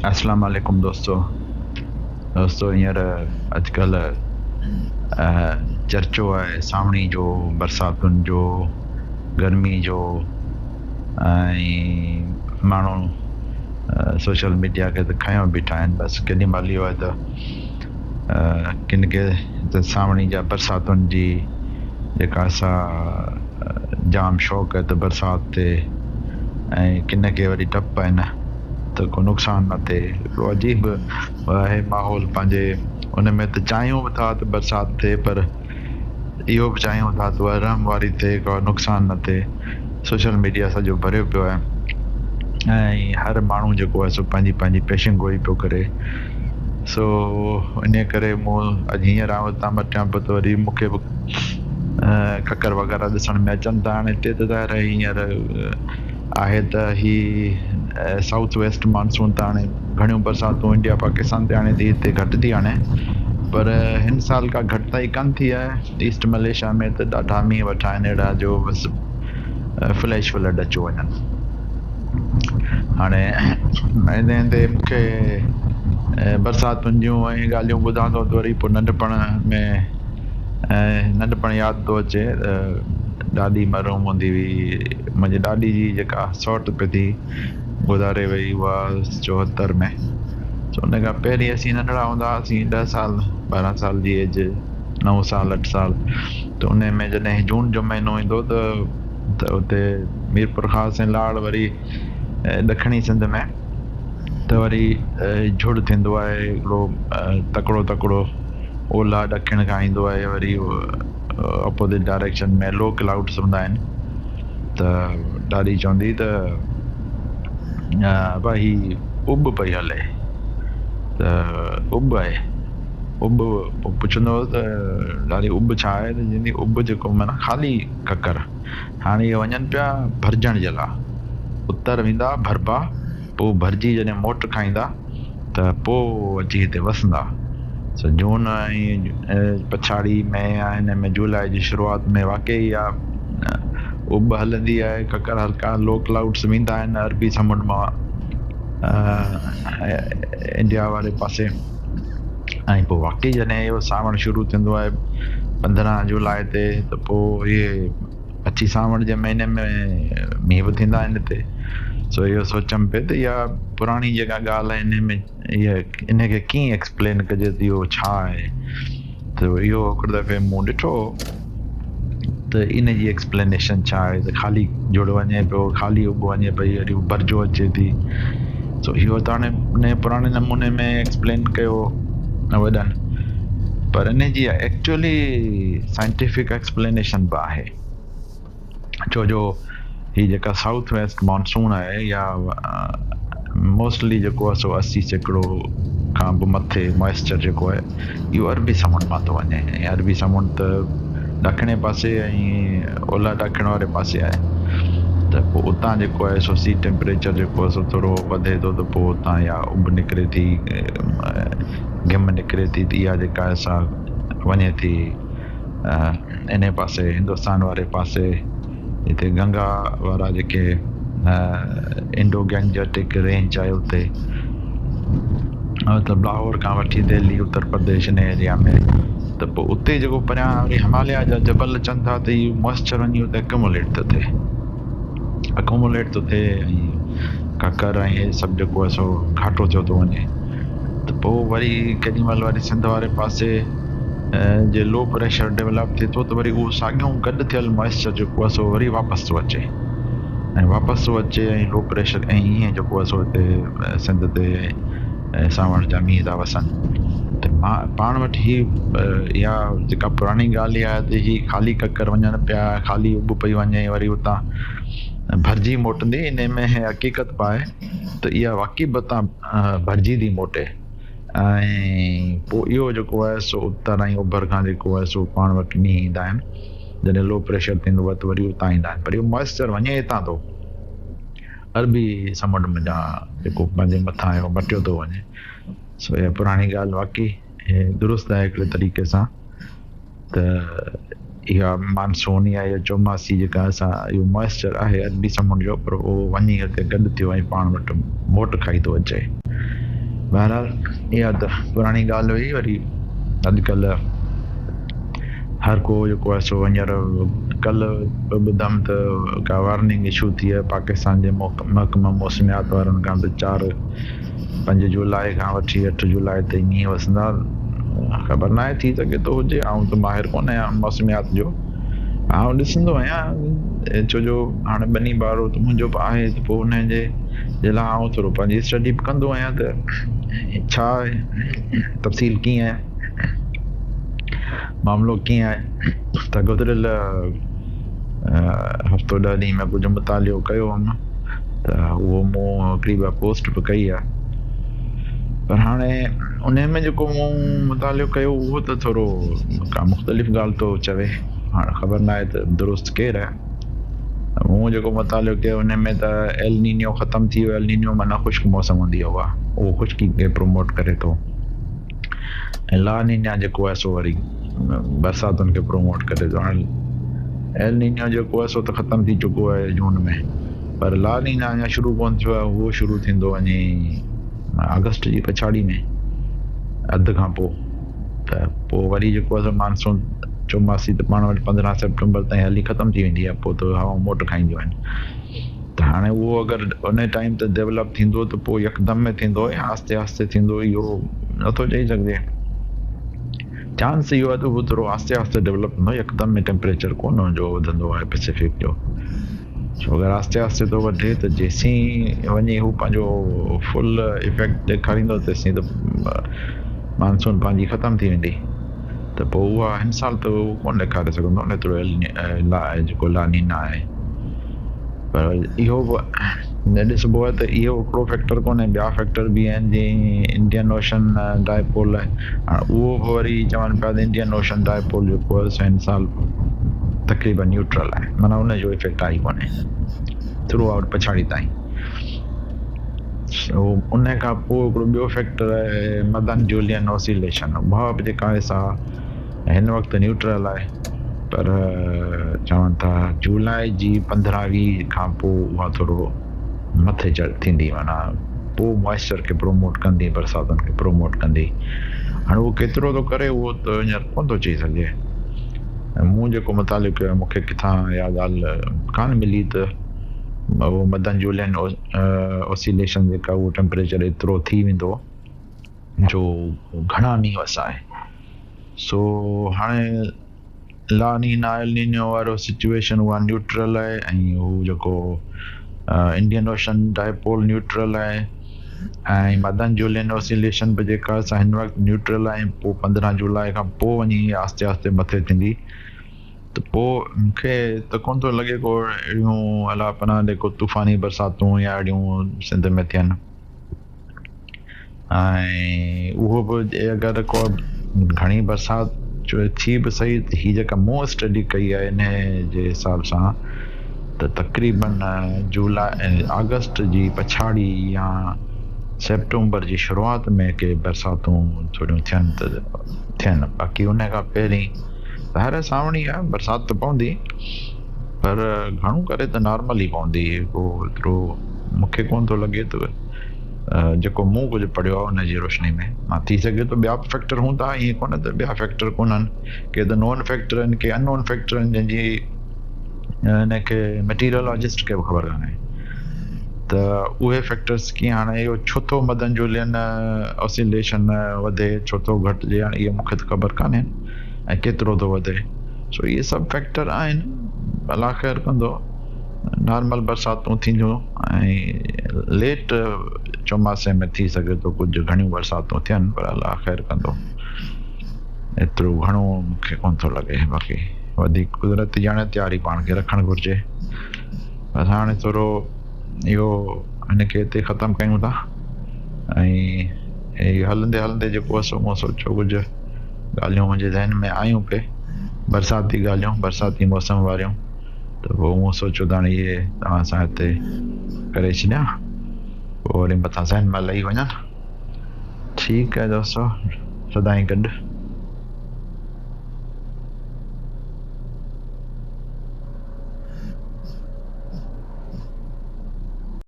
अस्सलाम वालेकुम दोस्तों हींअर अॼुकल्ह चर्चो आहे सावणी जो, बरसातुनि जो, गर्मी जो ऐं माण्हू सोशल मीडिया खे त खयों बीठा आहिनि। बसि केॾी महिल इहो आहे त किन खे त सावणी जा बरसातुनि जी जेका जाम शौक़ु आहे त बरसाति ते, ऐं किन खे वरी डपु आहिनि त को नुक़सान न थिए। हिकिड़ो अजीब आहे माहौल पंहिंजे उन में त चाहियूं बि था त बरसाति थिए, पर इहो बि चाहियूं था त रहम वारी थिए, को नुक़सान न थिए। सोशल मीडिया सॼो भरियो पियो आहे ऐं हर माण्हू जेको आहे सो पंहिंजी पंहिंजी पेशन गोई पियो करे। सो इन करे मूं अॼु हींअर आउं हुतां मटियां पियो त वरी मूंखे बि ककर वग़ैरह ॾिसण में अचनि था। हाणे हिते त ज़ाहिर हींअर आहे त ही साउथ वेस्ट मानसून त हाणे घणियूं बरसातूं इंडिया पाकिस्तान ते हाणे थी, हिते घटि थी हाणे, पर हिन साल का घटिताई कोन थी आहे। ईस्ट मलेशिया में त ॾाढा मींहं वेठा आहिनि अहिड़ा जो बसि फ्लैश फ्लड अचो वञनि। हाणे इन ते मूंखे बरसातुनि जूं ऐं ॻाल्हियूं ॿुधां थो त वरी पोइ नंढपण यादि थो अचे। ॾाढी मरूम हूंदी हुई, मुंहिंजी ॾाॾी जी जेका सौट पई थी गुज़ारे वई, उहा 74 में। सो उन खां पहिरीं असीं नंढड़ा हूंदा हुआसीं, 10 साल 12 साल जी एज, 9 साल 8 साल। त उन में जॾहिं जून जो महीनो ईंदो त उते मीरपुर ख़ासि ऐं लाड़ वरी ॾखिणी सिंध में त वरी झुड़ थींदो आहे हिकिड़ो तकिड़ो तकिड़ो, ओलह ॾखिण खां ईंदो आहे, वरी अपोज़िट डायरेक्शन में लो क्लाउड्स हूंदा आहिनि। त ॾाॾी चवंदी त भाई उब पई हले, त उब आहे, उब पुछंदो त ॾाढी उब छा आहे, त चवंदी उब जेको माना ख़ाली ककर, हाणे इहे वञनि पिया भरिजण जे लाइ, उत्तर वेंदा भरबा, पोइ भरिजी जॾहिं मोट खाईंदा त पोइ अची हिते वसंदा। सो जून ऐं पछाड़ी में या हिन में जुलाई जी शुरूआति में वाक़ई इहा उब हलंदी आहे, ककर हल्का लो क्लाउड्स वेंदा आहिनि अरबी समुंड मां इंडिया वारे पासे। ऐं पोइ वाक़ई जॾहिं इहो सावण शुरू थींदो आहे 15 जुलाई ते, त पोइ इहे अची सावण जे महीने में मींहं बि थींदा आहिनि हिते। सो इहो सोचमि पियो त इहा पुराणी जेका ॻाल्हि आहे इन में इनखे कीअं एक्सप्लेन कजे त इहो छा आहे। त इहो हिकिड़े दफ़े मूं ॾिठो त इन जी एक्सप्लेनेशन छा आहे, त ख़ाली जुड़ वञे पियो, ख़ाली उब वञे पई, वरी भरिजो अचे थी। सो इहो त हाणे उन पुराणे नमूने में एक्सप्लेन कयो न वॾनि, पर इन जी एक्चुअली साइंटिफिक एक्सप्लेनेशन बि आहे। छो जो ही जेका साउथ वेस्ट मानसून आहे या मोस्टली जेको आहे सो 80% खां बि मथे मॉइस्चर जेको आहे इहो अरबी समुंड मां थो वञे, ऐं अरबी समुंड त ॾखिणे पासे ऐं ओलह ॾखिण वारे पासे आहे। त पोइ उतां जेको आहे सो सी टेम्परेचर जेको आहे सो थोरो वधे थो, त पोइ उतां या उब निकिरे थी, घिम निकिरे थी, त इहा जेका असां वञे थी इन पासे हिंदुस्तान वारे पासे, हिते गंगा वारा जेके इंडो गैंजेटिक रेंज आहे उते, मतिलबु लाहौर खां वठी दिल्ली उत्तर प्रदेश इन एरिया में, त पोइ उते जेको परियां वरी हिमालय जा जबल अचनि था त इहो मॉइस्चर वञी उते अकोमोलेट थो थिए, ऐं ककर ऐं इहे सभु जेको आहे सो घाटो थियो थो वञे। त पोइ वरी केॾी महिल वरी सिंध वारे पासे जे लो प्रेशर डेवलप थिए थो, त वरी उहो साॻियो गॾु थियल मॉइस्चर जेको आहे सो वरी वापसि थो अचे ऐं लो प्रेशर, ऐं ईअं जेको आहे सो हिते सिंध ते सावण जा मींहं था वसनि। त पाण वटि इहा जेका पुराणी ॻाल्हि आहे त ही ख़ाली ककर वञनि पिया, ख़ाली उब पई वञे, वरी उतां भरिजी मोटंदी, इन में हक़ीक़त बि आहे त इहा वाक़ई बि उतां भरिजी थी मोटे। ऐं पोइ इहो जेको आहे सो उत्तर ऐं ओभर खां जेको आहे सो पाण वटि मींहं ईंदा आहिनि, जॾहिं लो प्रेशर थींदो आहे त वरी उतां ईंदा आहिनि, पर इहो मॉइस्चर वञे हितां थो अरबी समुंड में, जेको पंहिंजे मथां जो मटियो थो वञे। सो इहा पुराणी ॻाल्हि वाक़ई दुरुस्त आहे हिकिड़े तरीक़े सां, त इहा मानसून या इहा चौमासी जेका असां इहो मॉइस्चर आहे अरबी समुंड जो, पर उहो वञी हिते गॾु थियो ऐं पाण वटि मोट खाई थो अचे। बहरहाल इहा त पुराणी ॻाल्हि हुई। वरी अॼुकल्ह हर को जेको आहे सो हींअर कल्ह ॿुधमि त का वार्निंग इशू थी आहे पाकिस्तान जे महकमा मौसमियात वारनि खां त 4-5 जुलाई खां वठी 8 जुलाई ताईं मींहं वसंदा। ख़बर नाहे, थी सघे थो हुजे, आउं त माहिर कोन आहियां मौसमियात जो। आउं ॾिसंदो आहियां छो जो हाणे ॿनी ॿारो त मुंहिंजो बि आहे, त पोइ हुनजे जे लाइ आउं थोरो पंहिंजी स्टडी बि कंदो आहियां त छा आहे तफ़सील कीअं आहे, मामिलो कीअं आहे। त गुज़िरियल हफ़्तो 10 ॾींहं में कुझु मुतालियो कयो हुअमि त उहो मूं हिकिड़ी ॿ पोस्ट बि कई आहे। पर हाणे उन में जेको मूं मुतालियो कयो उहो त थोरो का मुख़्तलिफ़ ॻाल्हि थो चवे। हाणे ख़बर नाहे त दुरुस्त केरु आहे। मूं जेको मुतालियो कयो उन में त एल नीनियो ख़तमु थी वियो। एल नीनियो माना ख़ुश्क मौसम हूंदी आहे, उहो ख़ुश्की खे प्रोमोट करे थो। ऐं ला नीनिया जेको आहे सो वरी बरसातुनि खे प्रोमोट करे थो। हाणे एल नीनियो जेको आहे सो त ख़तमु थी चुको आहे जून में, पर ला नीनिया अञा शुरू कोन थियो आहे। उहो शुरू थींदो वञे अगस्त जी पछाड़ी में, अधु खां पोइ। त पोइ वरी जेको आहे मानसून चौमासी त पाण वटि 15 सेप्टेम्बर ताईं हली ख़तमु थी वेंदी आहे, पोइ त हवाऊं मोट खाईंदियूं आहिनि। त हाणे उहो अगरि उन टाइम ते डेवलप थींदो त पोइ यकदम में थींदो या आस्ते आस्ते थींदो, इहो नथो चई सघिजे। चांस इहो आहे त उहो थोरो आस्ते आस्ते डेवलप थींदो, यकदम में टेम्परेचर कोन हुनजो वधंदो आहे पैसिफिक जो। छो अगरि आस्ते आस्ते थो वधे त जेसीं वञी हू पंहिंजो फुल इफेक्ट ॾेखारींदो तेसीं त मानसून पंहिंजी ख़तमु थी वेंदी। त पोइ उहा हिन साल त उहो कोन ॾेखारे सघंदो एतिरो जेको लानीना आहे। पर इहो बि ॾिसबो आहे त इहो हिकिड़ो फैक्टर कोन्हे, ॿिया फैक्टर बि आहिनि जीअं इंडियन ओशन डायपोल आहे। हाणे उहो बि वरी चवनि पिया त इंडियन ओशन डायपोल जेको आहे हिन साल तक़रीबन न्यूट्रल आहे, माना उनजो इफेक्ट आई कोन्हे थ्रू आउट पछाड़ी ताईं। उन खां पोइ हिकिड़ो ॿियो फैक्टर आहे मदन जूलियन ऑसिलेशन। उहा बि जेका आहे सा हिन वक़्तु न्यूट्रल आहे, पर चवनि था जुलाई जी 15-20 खां पोइ उहा थोरो मथे थींदी, माना पोइ मॉइस्चर खे प्रोमोट कंदी, बरसातुनि खे प्रोमोट कंदी। हाणे उहो केतिरो थो करे उहो त हींअर कोन थो चई सघे। मूं जेको मुतालिक़ कयो मूंखे किथां इहा ॻाल्हि कान मिली त उहो मदन जूलियन ऑसिलेशन जेका उहो टेम्परेचर एतिरो थी वेंदो जो घणा मींहं वसाए। सो हाणे ला नीना एल नीनियो वारो सिचुएशन उहा न्यूट्रल आहे, ऐं हू जेको इंडियन ओशन डायपोल न्यूट्रल आहे, ऐं मदन जूलियन ऑसिलेशन बि जेका असां हिन वक़्तु न्यूट्रल आहे। पोइ 15 जुलाई खां पोइ वञी आस्ते आस्ते मथे थींदी। त पोइ मूंखे त कोन थो लॻे को अहिड़ियूं अलाह पनाह ॾे को तूफ़ानी बरसातूं या अहिड़ियूं सिंध में थियनि। ऐं उहो बि अगरि को घणी बरसाति थी बि सही, त हीअ जेका मूं स्टडी कई आहे इन जे हिसाब सां त तक़रीबन जुलाई अगस्त जी पछाड़ी या सेप्टेम्बर जी शुरूआति में के बरसातूं थोरियूं थियनि त थियनि। बाक़ी उन खां पहिरीं ॿाहिरि सावणी आहे, बरसाति त पवंदी, पर घणो करे त नॉर्मल ई पवंदी। पोइ एतिरो मूंखे कोन थो लॻे त जेको मूं कुझु पढ़ियो आहे उनजी रोशनी में। मां थी सघे थो ॿिया फैक्टर हूंदा, ईअं कोन्हे त ॿिया फैक्टर कोन्हनि, के त नॉन फैक्टर आहिनि, के अननोन फैक्टर आहिनि जंहिंजी हिनखे मटीरियोलॉजिस्ट खे बि ख़बर कान्हे त उहे फैक्टर्स कीअं। हाणे इहो छो थो मदन जूलियन ऑसिलेशन वधे, छो थो घटिजे, हाणे इहे मूंखे त ख़बर कान्हे ऐं केतिरो थो वधे। सो इहे सभु फैक्टर आहिनि, अलाह ख़ैरु कंदो, नॉर्मल बरसातूं थींदियूं। ऐं लेट चौमासे में थी सघे थो कुझु घणियूं बरसातूं थियनि, पर अलाह ख़ैरु कंदो। एतिरो घणो मूंखे कोन थो लॻे। बाक़ी वधीक कुदरत ॼाणे तयारी पाण खे रखणु घुरिजे। असां हाणे थोरो इहो हिनखे हिते ख़तमु कयूं था, ऐं हलंदे हलंदे जेको आहे मूं सोचियो कुझु ॻाल्हियूं मुंहिंजे ज़हन में आयूं पे, बरसाती ॻाल्हियूं, बरसाती मौसम वारियूं। त पोइ मूं सोचियो त हाणे इहे तव्हां सां हिते करे छॾियां, पोइ वरी मथां ज़हन मां लही वञा। ठीकु आहे दोस्तो, सदाईं गॾु।